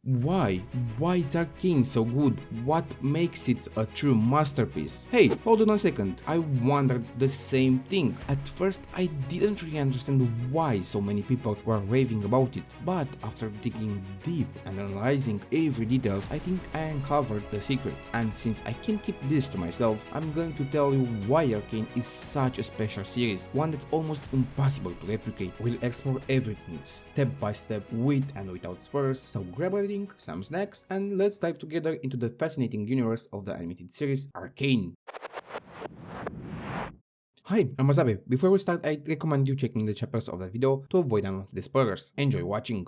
Why? Why is Arcane so good? What makes it a true masterpiece? Hey, hold on a second, I wondered the same thing. At first I didn't really understand why so many people were raving about it, but after digging deep and analyzing every detail, I think I uncovered the secret. And since I can't keep this to myself, I'm going to tell you why Arcane is such a special series, one that's almost impossible to replicate. We'll explore everything step by step, with and without spoilers, so grab a drink, some snacks, and let's dive together into the fascinating universe of the animated series Arcane. Hi, I'm Azabe. Before we start, I recommend you checking the chapters of the video to avoid the spoilers. Enjoy watching!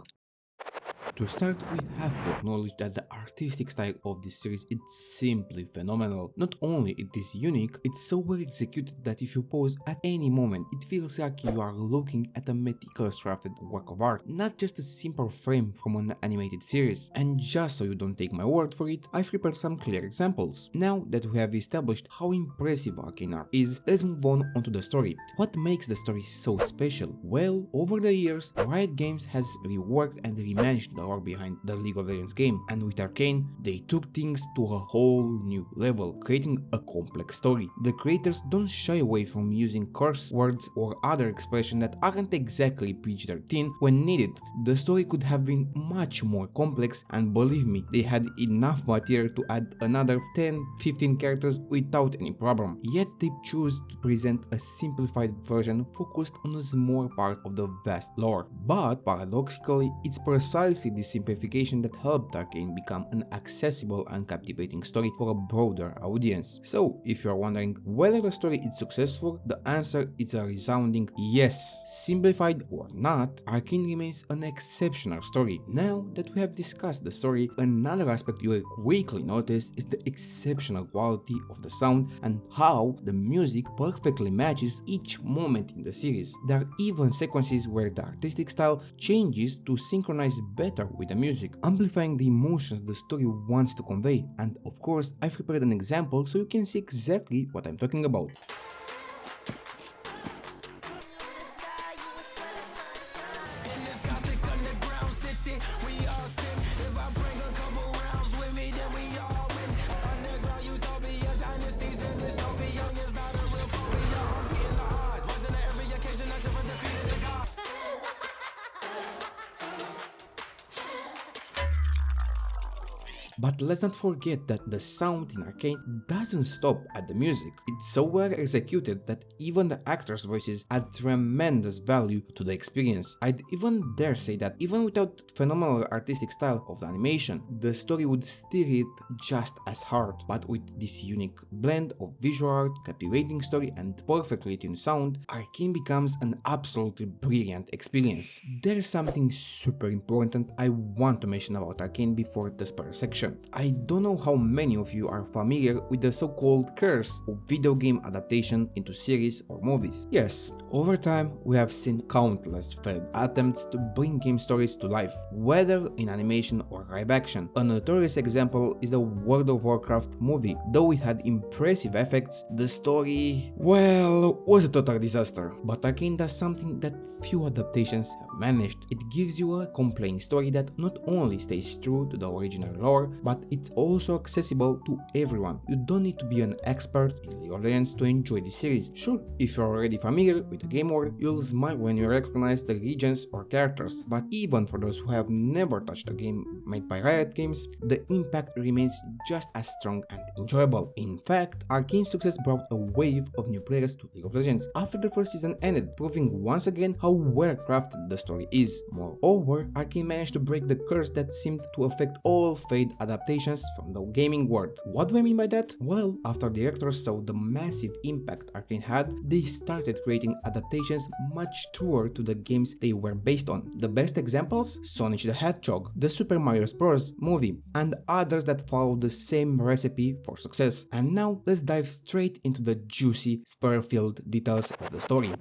To start, we have to acknowledge that the artistic style of this series is simply phenomenal. Not only it is unique, it's so well executed that if you pause at any moment, it feels like you are looking at a meticulous crafted work of art, not just a simple frame from an animated series. And just so you don't take my word for it, I've prepared some clear examples. Now that we have established how impressive Arcane art is, let's move on onto the story. What makes the story so special? Well, over the years, Riot Games has reworked and reimagined the lore behind the League of Legends game, and with Arcane, they took things to a whole new level, creating a complex story. The creators don't shy away from using curse words or other expressions that aren't exactly PG-13 when needed. The story could have been much more complex, and believe me, they had enough material to add another 10-15 characters without any problem. Yet they choose to present a simplified version focused on a small part of the vast lore. But paradoxically, it's precisely this simplification that helped Arcane become an accessible and captivating story for a broader audience. So, if you are wondering whether the story is successful, the answer is a resounding yes. Simplified or not, Arcane remains an exceptional story. Now that we have discussed the story, another aspect you will quickly notice is the exceptional quality of the sound and how the music perfectly matches each moment in the series. There are even sequences where the artistic style changes to synchronize better with the music, amplifying the emotions the story wants to convey. And of course, I've prepared an example so you can see exactly what I'm talking about. But let's not forget that the sound in Arcane doesn't stop at the music. It's so well executed that even the actors' voices add tremendous value to the experience. I'd even dare say that even without phenomenal artistic style of the animation, the story would still hit just as hard. But with this unique blend of visual art, captivating story, and perfectly tuned sound, Arcane becomes an absolutely brilliant experience. There's something super important I want to mention about Arcane before the spoiler section. I don't know how many of you are familiar with the so-called curse of video game adaptation into series or movies. Yes, over time we have seen countless failed attempts to bring game stories to life, whether in animation or live action. A notorious example is the World of Warcraft movie. Though it had impressive effects, the story, well, was a total disaster. But Arcane does something that few adaptations have managed. It gives you a compelling story that not only stays true to the original lore, but it's also accessible to everyone. You don't need to be an expert in League of Legends to enjoy this series. Sure, if you're already familiar with the game world, you'll smile when you recognize the regions or characters, but even for those who have never touched a game made by Riot Games, the impact remains just as strong and enjoyable. In fact, Arcane's success brought a wave of new players to League of Legends after the first season ended, proving once again how well crafted the story is. Moreover, Arcane managed to break the curse that seemed to affect all failed adaptations from the gaming world. What do I mean by that? Well, after the directors saw the massive impact Arcane had, they started creating adaptations much truer to the games they were based on. The best examples? Sonic the Hedgehog, the Super Mario Bros. Movie, and others that follow the same recipe for success. And now let's dive straight into the juicy, spoiler-filled details of the story.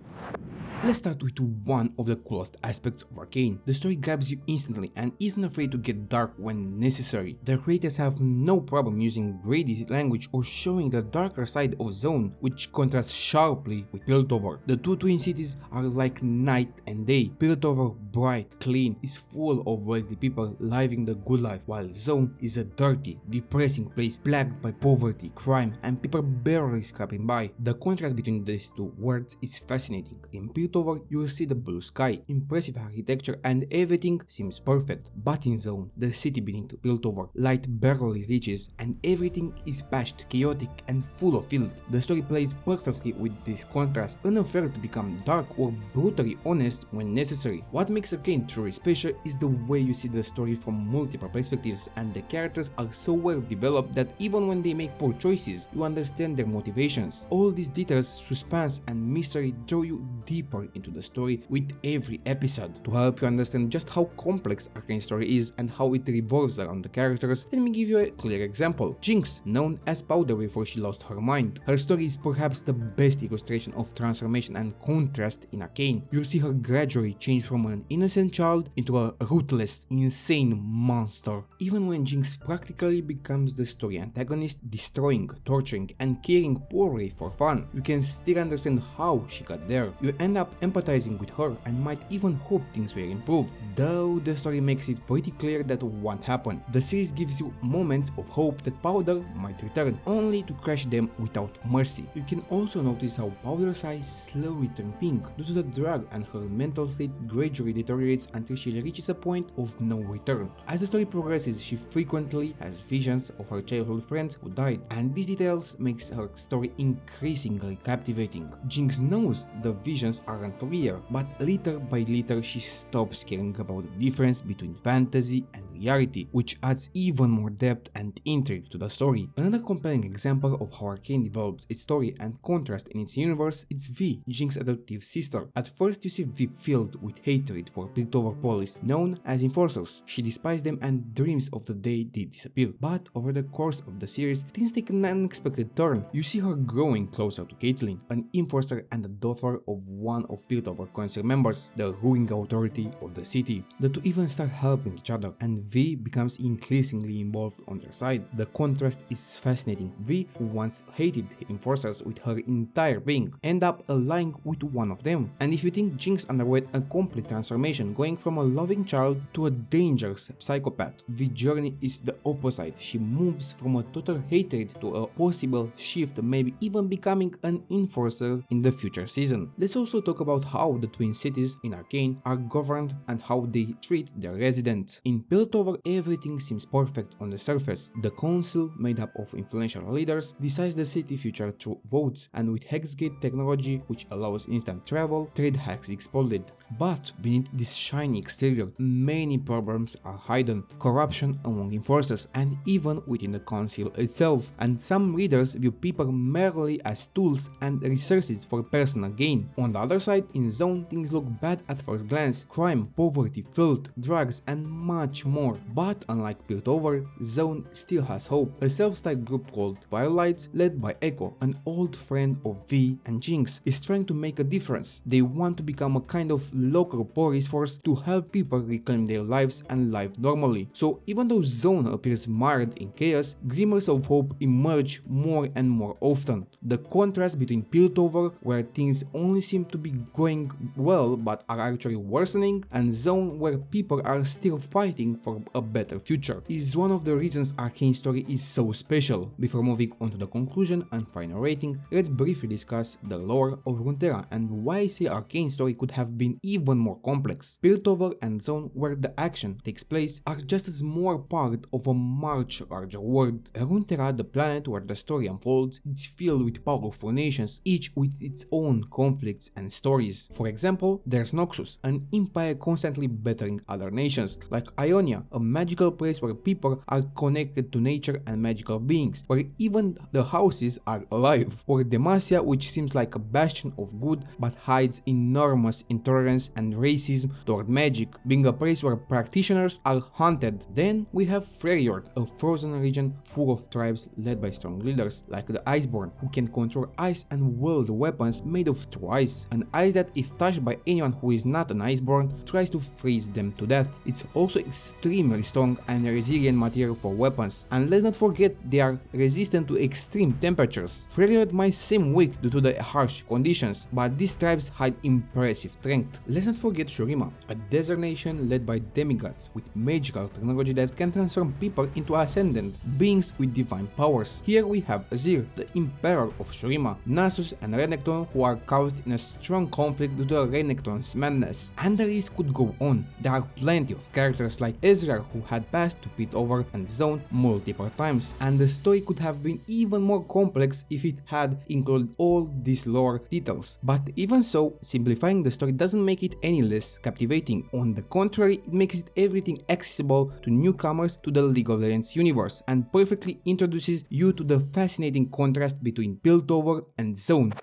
Let's start with one of the coolest aspects of Arcane. The story grabs you instantly and isn't afraid to get dark when necessary. The creators have no problem using gritty language or showing the darker side of Zaun, which contrasts sharply with Piltover. The two twin cities are like night and day. Piltover, bright, clean, is full of wealthy people living the good life, while Zaun is a dirty, depressing place plagued by poverty, crime, and people barely scraping by. The contrast between these two worlds is fascinating. In Piltover, you will see the blue sky, impressive architecture, and everything seems perfect. But in Zaun, the city beneath Piltover, light barely reaches, and everything is patched, chaotic, and full of filth. The story plays perfectly with this contrast, unafraid to become dark or brutally honest when necessary. What makes Arcane truly special is the way you see the story from multiple perspectives, and the characters are so well developed that even when they make poor choices, you understand their motivations. All these details, suspense, and mystery draw you deeper into the story with every episode. To help you understand just how complex Arcane's story is and how it revolves around the characters, let me give you a clear example. Jinx, known as Powder before she lost her mind. Her story is perhaps the best illustration of transformation and contrast in Arcane. You see her gradually change from an innocent child into a ruthless, insane monster. Even when Jinx practically becomes the story antagonist, destroying, torturing, and caring poorly for fun, you can still understand how she got there. You end up empathizing with her and might even hope things will improve, though the story makes it pretty clear that won't happen. The series gives you moments of hope that Powder might return, only to crush them without mercy. You can also notice how Powder's eyes slowly turn pink due to the drug, and her mental state gradually deteriorates until she reaches a point of no return. As the story progresses, she frequently has visions of her childhood friends who died, and these details makes her story increasingly captivating. Jinx knows the visions aren't real, but little by little she stops caring about the difference between fantasy and reality, which adds even more depth and intrigue to the story. Another compelling example of how Arcane develops its story and contrast in its universe is Vi, Jinx's adoptive sister. At first you see Vi filled with hatred for Piltover police, known as enforcers. She despises them and dreams of the day they disappear. But over the course of the series, things take an unexpected turn. You see her growing closer to Caitlyn, an enforcer and the daughter of one of Piltover Council members, the ruling authority of the city. The two even start helping each other, and Vi becomes increasingly involved on their side. The contrast is fascinating. Vi, who once hated enforcers with her entire being, end up allying with one of them. And if you think Jinx underwent a complete transformation, going from a loving child to a dangerous psychopath, Vi's journey is the opposite. She moves from a total hatred to a possible shift, maybe even becoming an enforcer in the future season. Let's also talk about how the twin cities in Arcane are governed and how they treat their residents. In Piltover, everything seems perfect on the surface. The council, made up of influential leaders, decides the city future through votes, and with Hexgate technology, which allows instant travel, trade has exploded. But beneath this shiny exterior, many problems are hidden. Corruption among enforcers and even within the council itself, and some readers view people merely as tools and resources for personal gain. On the other side, in Zaun, things look bad at first glance: crime, poverty, filth, drugs, and much more. But unlike Piltover, Zaun still has hope. A self-styled group called Firelights, led by Echo, an old friend of Vi and Jinx, is trying to make a difference. They want to become a kind of local police force to help people reclaim their lives and live normally. So even though Zaun appears mired in chaos, glimmers of hope emerge more and more often. The contrast between Piltover, where things only seem to be going well but are actually worsening, and Zaun, where people are still fighting for a better future, is one of the reasons Arcane's story is so special. Before moving on to the conclusion and final rating, let's briefly discuss the lore of Runeterra and why I say Arcane's story could have been even more complex. Piltover and Zaun, where the action takes place, are just a small part of a much larger world. Runeterra, the planet where the story unfolds, is filled with powerful nations, each with its own conflicts and stories. For example, there's Noxus, an empire constantly bettering other nations, like Ionia, a magical place where people are connected to nature and magical beings, where even the houses are alive. Or Demacia, which seems like a bastion of good but hides enormous intolerance and racism toward magic, being a place where practitioners are hunted. Then we have Freljord, a frozen region full of tribes led by strong leaders like the Iceborn, who can control ice and wield weapons made of true ice, an ice that, if touched by anyone who is not an iceborne, tries to freeze them to death. It's also extremely strong and resilient material for weapons, and let's not forget they are resistant to extreme temperatures. Freljord might seem weak due to the harsh conditions, but these tribes hide impressive strength. Let's not forget Shurima, a desert nation led by demigods with magical technology that can transform people into ascendant beings with divine powers. Here we have Azir, the Emperor of Shurima, Nasus and Renekton, who are caught in a strong conflict due to Renekton's madness. And the list could go on. There are plenty of characters like Ezreal, who had passed to Piltover and Zaun multiple times, and the story could have been even more complex if it had included all these lore details. But even so, simplifying the story doesn't make it any less captivating. On the contrary, it makes it everything accessible to newcomers to the League of Legends universe and perfectly introduces you to the fascinating contrast between Piltover and Zaun.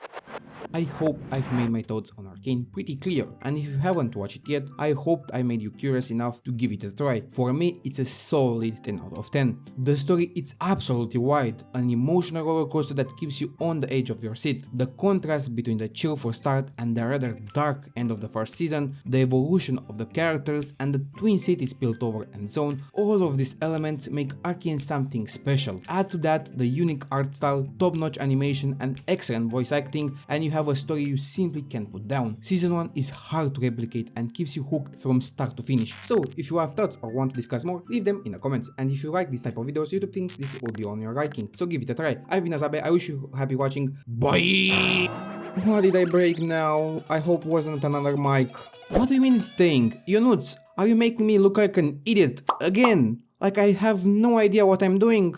I hope I've made my thoughts on Arcane pretty clear, and if you haven't watched it yet, I hope I made you curious enough to give it a try. For me, it's a solid 10 out of 10. The story is absolutely wild, an emotional roller coaster that keeps you on the edge of your seat. The contrast between the cheerful start and the rather dark end of the first season, the evolution of the characters, and the twin cities Piltover and Zaun, all of these elements make Arcane something special. Add to that the unique art style, top-notch animation, and excellent voice acting, and you have a story you simply can't put down. Season 1 is hard to replicate and keeps you hooked from start to finish. So if you have thoughts or want to discuss more, leave them in the comments. And if you like this type of videos, YouTube thinks this will be on your liking, so give it a try. I've been Azabe, I wish you happy watching. Bye! What did I break now? I hope wasn't another mic. What do you mean it's staying? You nuts, are you making me look like an idiot again? Like I have no idea what I'm doing?